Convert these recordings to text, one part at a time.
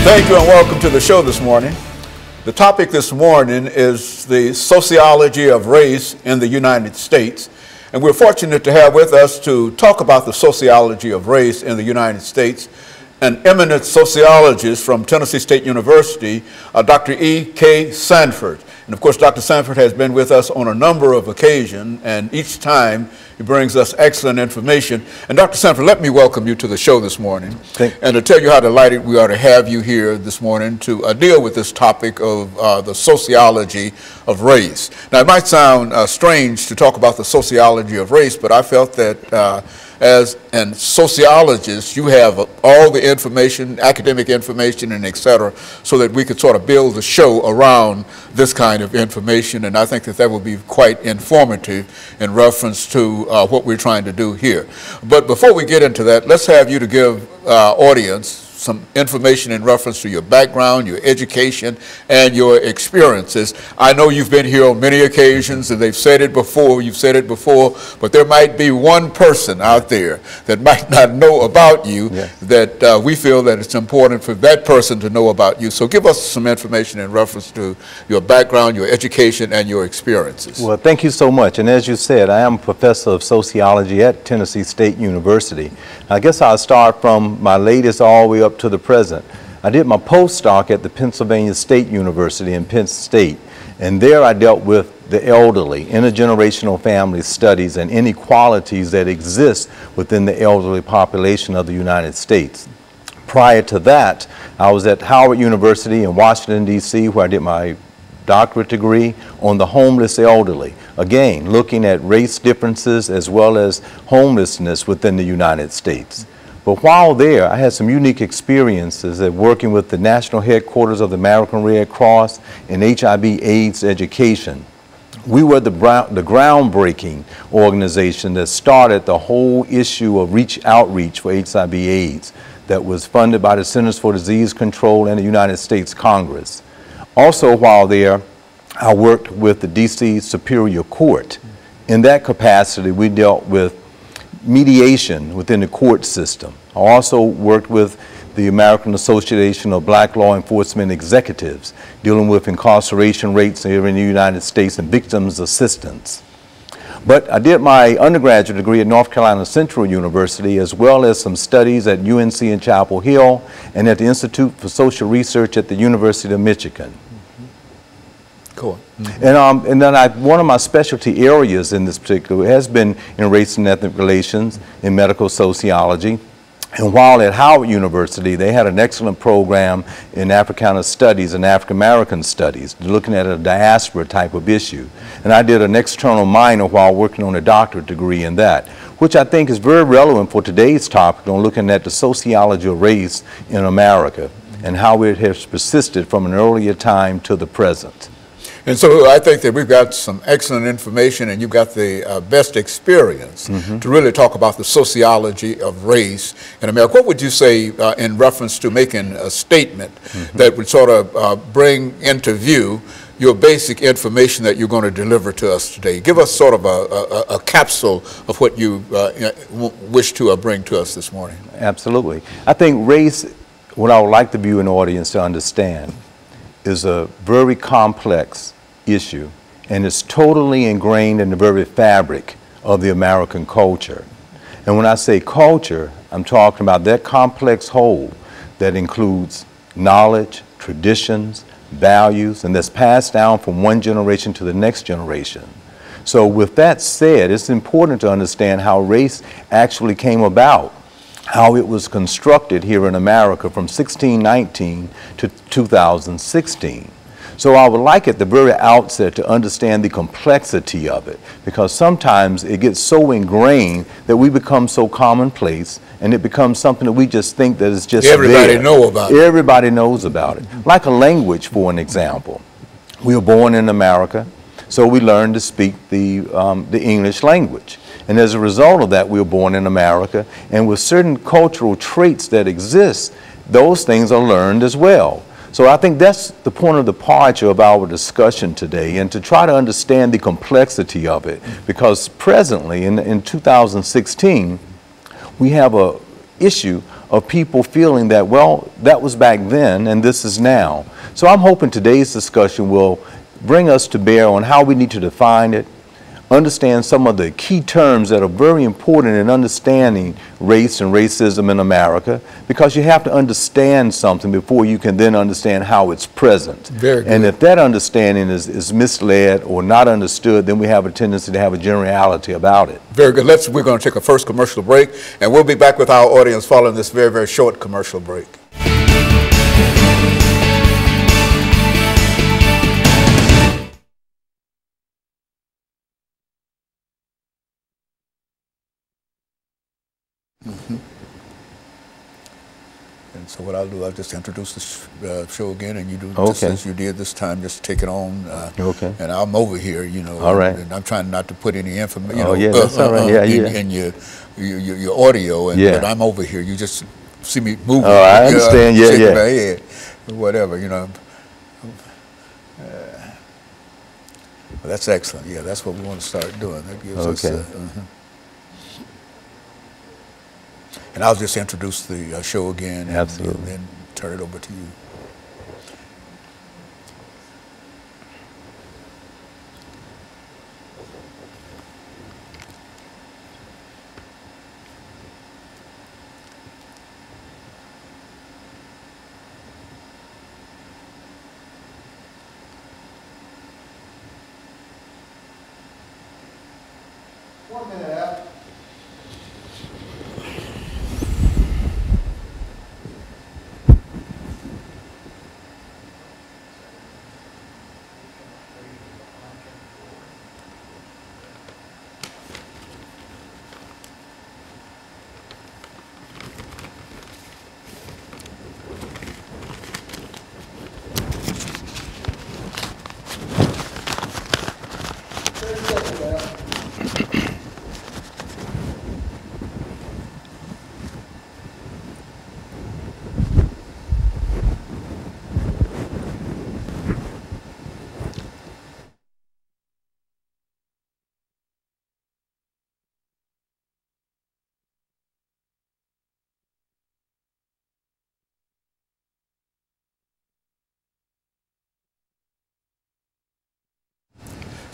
Thank you and welcome to the show this morning. The topic this morning is the sociology of race in the United States. And we're fortunate to have with us to talk about the sociology of race in the United States an eminent sociologist from Tennessee State University, Dr. EKSanford. And of course, Dr. Sanford has been with us on a number of occasions, and each time he brings us excellent information. And Dr. Sanford, let me welcome you to the show this morning, and to tell you how delighted we are to have you here this morning to deal with this topic of the sociology of race. Now, it might sound strange to talk about the sociology of race, but I felt that as a sociologist, you have all the information, academic information, and et cetera, so that we could sort of build the show around this kind of information. And I think that that will be quite informative in reference to what we're trying to do here. But before we get into that, let's have you to give our audience some information in reference to your background, your education, and your experiences. I know you've been here on many occasions, and they've said it before, you've said it before, but there might be one person out there that might not know about you, that we feel that it's important for that person to know about you. So give us some information in reference to your background, your education, and your experiences. Well, thank you so much. And as you said, I am a professor of sociology at Tennessee State University. I guess I'll start from my latest all the way up to the present. I did my postdoc at the Pennsylvania State University in Penn State, and there I dealt with the elderly, intergenerational family studies, and inequalities that exist within the elderly population of the United States. Prior to that, I was at Howard University in Washington, D.C., where I did my doctorate degree on the homeless elderly, again looking at race differences as well as homelessness within the United States. But while there, I had some unique experiences at working with the national headquarters of the American Red Cross in HIV/AIDS education. We were the groundbreaking organization that started the whole issue of outreach for HIV/AIDS that was funded by the Centers for Disease Control and the United States Congress. Also, while there, I worked with the D.C. Superior Court. In that capacity, we dealt with mediation within the court system. I also worked with the American Association of Black Law Enforcement Executives, dealing with incarceration rates here in the United States and victims assistance. But I did my undergraduate degree at North Carolina Central University, as well as some studies at UNC in Chapel Hill and at the Institute for Social Research at the University of Michigan. Cool. And then one of my specialty areas in this particular has been in race and ethnic relations, in medical sociology. And while at Howard University, they had an excellent program in Africana Studies and African American Studies, looking at a diaspora type of issue. And I did an external minor while working on a doctorate degree in that, which I think is very relevant for today's topic on looking at the sociology of race in America and how it has persisted from an earlier time to the present. And so I think that we've got some excellent information, and you've got the best experience to really talk about the sociology of race in America. What would you say in reference to making a statement that would sort of bring into view your basic information that you're going to deliver to us today? Give us sort of a capsule of what you wish to bring to us this morning. Absolutely. I think race, what I would like the viewing audience to understand, is a very complex issue, and it's totally ingrained in the very fabric of the American culture. And when I say culture, I'm talking about that complex whole that includes knowledge, traditions, values, and that's passed down from one generation to the next generation. So with that said, it's important to understand how race actually came about, how it was constructed here in America from 1619 to 2016. So I would like at the very outset to understand the complexity of it, because sometimes it gets so ingrained that we become so commonplace and it becomes something that we just think that is just everybody there. know about it. Everybody knows about it. Like a language, for an example. We were born in America, so we learned to speak the English language. And as a result of that, we were born in America, and with certain cultural traits that exist, those things are learned as well. So I think that's the point of departure of our discussion today, and to try to understand the complexity of it, because presently in 2016, we have a issue of people feeling that, well, that was back then and this is now. So I'm hoping today's discussion will bring us to bear on how we need to define it, understand some of the key terms that are very important in understanding race and racism in America, because you have to understand something before you can then understand how it's present. Very good. And if that understanding is misled or not understood, then we have a tendency to have a generality about it. Very good. We're going to take a first commercial break, and we'll be back with our audience following this very, very short commercial break. And so what I'll do, I'll just introduce the show again, and you do just as you did this time, just take it on. Okay. And I'm over here, you know. All right. And I'm trying not to put any information, Oh, yeah, that's all right. in your audio, and but I'm over here. You just see me moving. Oh, I understand. Shaking my head, whatever, you know. Well, that's excellent. Yeah, that's what we want to start doing. That gives us. And I'll just introduce the show again, and then turn it over to you.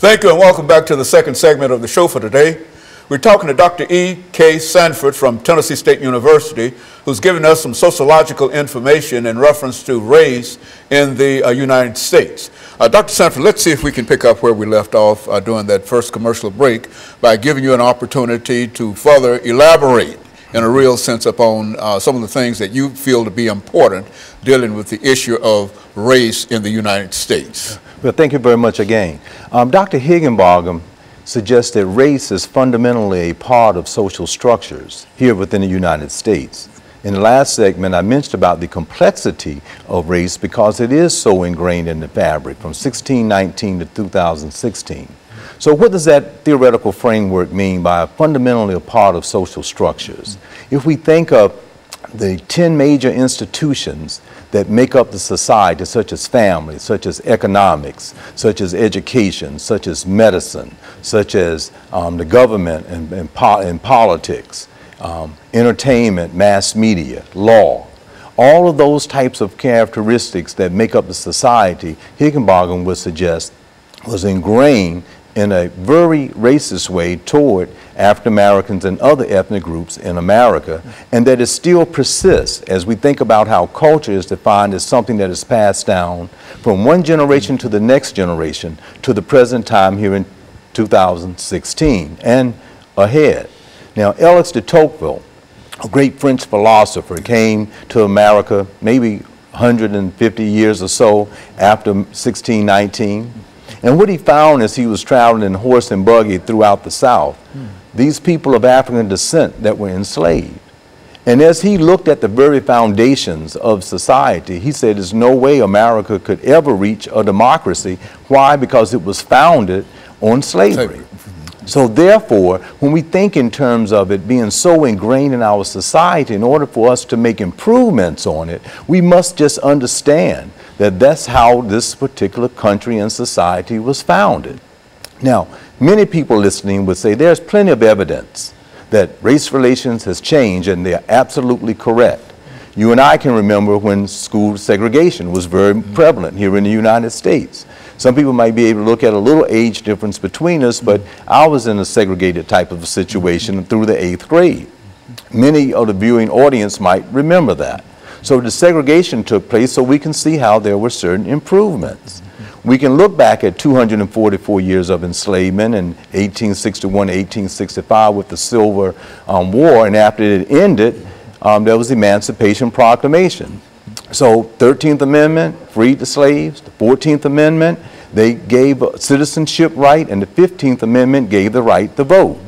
Thank you, and welcome back to the second segment of the show for today. We're talking to Dr. EKSanford from Tennessee State University, who's giving us some sociological information in reference to race in the United States. Dr. Sanford, let's see if we can pick up where we left off during that first commercial break by giving you an opportunity to further elaborate in a real sense upon some of the things that you feel to be important dealing with the issue of race in the United States. Well, thank you very much again. Dr. Higginbotham suggests that race is fundamentally a part of social structures here within the United States. In the last segment, I mentioned about the complexity of race because it is so ingrained in the fabric from 1619 to 2016. So what does that theoretical framework mean by fundamentally a part of social structures? If we think of the 10 major institutions that make up the society, such as family, such as economics, such as education, such as medicine, such as the government and politics, entertainment, mass media, law, all of those types of characteristics that make up the society, Higginbotham would suggest was ingrained in a very racist way toward African Americans and other ethnic groups in America, and that it still persists as we think about how culture is defined as something that is passed down from one generation to the next generation to the present time here in 2016 and ahead. Now, Alex de Tocqueville, a great French philosopher, came to America maybe 150 years or so after 1619. And what he found as he was traveling in horse and buggy throughout the South, these people of African descent that were enslaved. And as he looked at the very foundations of society, he said there's no way America could ever reach a democracy. Why? Because it was founded on slavery. So therefore, when we think in terms of it being so ingrained in our society, in order for us to make improvements on it, we must just understand that that's how this particular country and society was founded. Now, many people listening would say there's plenty of evidence that race relations has changed, and they're absolutely correct. You and I can remember when school segregation was very prevalent here in the United States. Some people might be able to look at a little age difference between us, but I was in a segregated type of a situation through the 8th grade. Many of the viewing audience might remember that. So the segregation took place so we can see how there were certain improvements. We can look back at 244 years of enslavement in 1861 to 1865 with the Civil War, and after it ended, there was the Emancipation Proclamation. So 13th Amendment freed the slaves, the 14th Amendment, they gave a citizenship right, and the 15th Amendment gave the right to vote.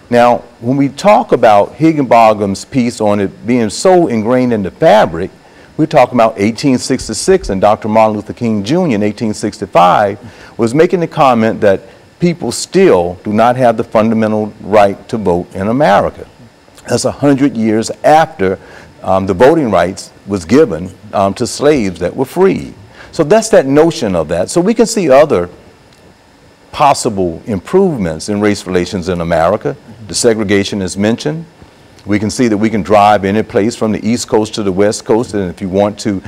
Now, when we talk about Higginbotham's piece on it being so ingrained in the fabric, we're talking about 1866, and Dr. Martin Luther King Jr. in 1865 was making the comment that people still do not have the fundamental right to vote in America. That's 100 years after the voting rights was given to slaves that were freed. So that's that notion of that. So we can see other possible improvements in race relations in America. The segregation is mentioned. We can see that we can drive any place from the East Coast to the West Coast, and if you want to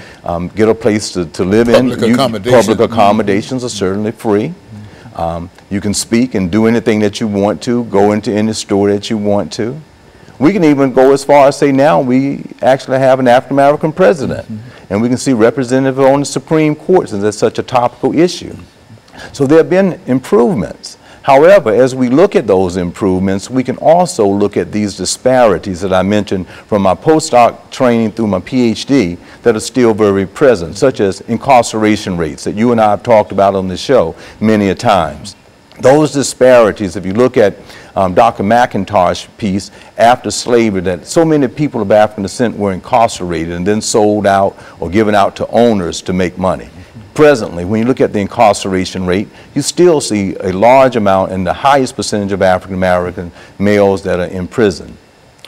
get a place to live public accommodations are certainly free. You can speak and do anything that you want to, go into any store that you want to. We can even go as far as say now we actually have an African American president, and we can see representatives on the Supreme Court since that's such a topical issue. So there have been improvements. However, as we look at those improvements, we can also look at these disparities that I mentioned from my postdoc training through my PhD that are still very present, such as incarceration rates that you and I have talked about on the show many a times. Those disparities, if you look at Dr. McIntosh's piece after slavery, that so many people of African descent were incarcerated and then sold out or given out to owners to make money. Presently, when you look at the incarceration rate, you still see a large amount and the highest percentage of African American males that are in prison.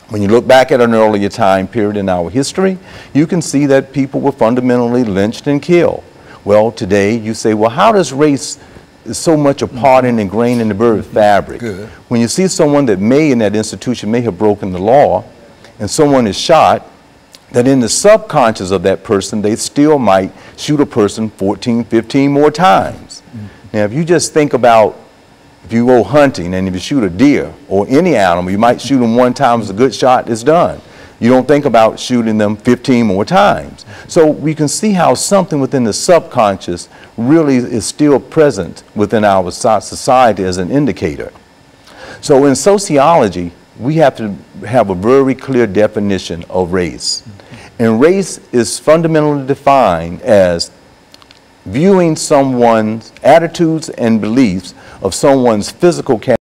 When you look back at an earlier time period in our history, you can see that people were fundamentally lynched and killed. Well, today you say, well, how does race is so much a part and ingrained in the very fabric? Good. When you see someone that may in that institution may have broken the law and someone is shot, that in the subconscious of that person, they still might shoot a person 14, 15 more times. Now, if you just think about if you go hunting and if you shoot a deer or any animal, you might shoot them one time as a good shot is done. You don't think about shooting them 15 more times. So we can see how something within the subconscious really is still present within our society as an indicator. So in sociology, we have to have a very clear definition of race. And race is fundamentally defined as viewing someone's attitudes and beliefs of someone's physical character